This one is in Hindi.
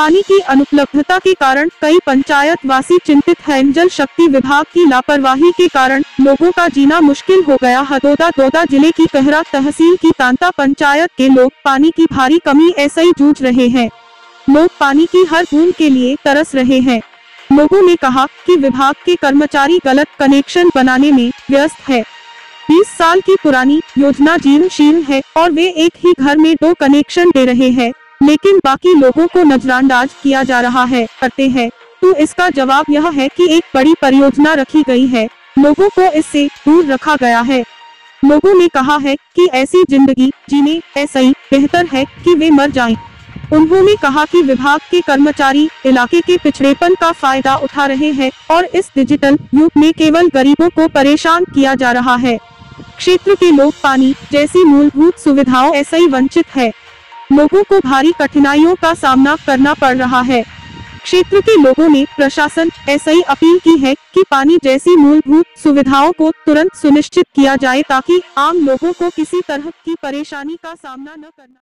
पानी की अनुपलब्धता के कारण कई पंचायत वासी चिंतित हैं। जल शक्ति विभाग की लापरवाही के कारण लोगों का जीना मुश्किल हो गया। हदोदा जिले की कहरा तहसील की तांता पंचायत के लोग पानी की भारी कमी ऐसे ही जूझ रहे हैं। लोग पानी की हर बूंद के लिए तरस रहे हैं। लोगों ने कहा कि विभाग के कर्मचारी गलत कनेक्शन बनाने में व्यस्त है। 20 साल की पुरानी योजना जीर्णशीर्ण है और वे एक ही घर में 2 कनेक्शन दे रहे हैं, लेकिन बाकी लोगों को नजरअंदाज किया जा रहा है करते हैं। तो इसका जवाब यह है कि एक बड़ी परियोजना रखी गई है, लोगों को इससे दूर रखा गया है। लोगों ने कहा है कि ऐसी जिंदगी जीने ऐसा ही बेहतर है कि वे मर जाएं। उन्होंने कहा कि विभाग के कर्मचारी इलाके के पिछड़ेपन का फायदा उठा रहे हैं और इस डिजिटल युग में केवल गरीबों को परेशान किया जा रहा है। क्षेत्र के लोग पानी जैसी मूलभूत सुविधाओं ऐसे ही वंचित है। लोगों को भारी कठिनाइयों का सामना करना पड़ रहा है। क्षेत्र के लोगों ने प्रशासन ऐसे ही अपील की है कि पानी जैसी मूलभूत सुविधाओं को तुरंत सुनिश्चित किया जाए ताकि आम लोगों को किसी तरह की परेशानी का सामना न करना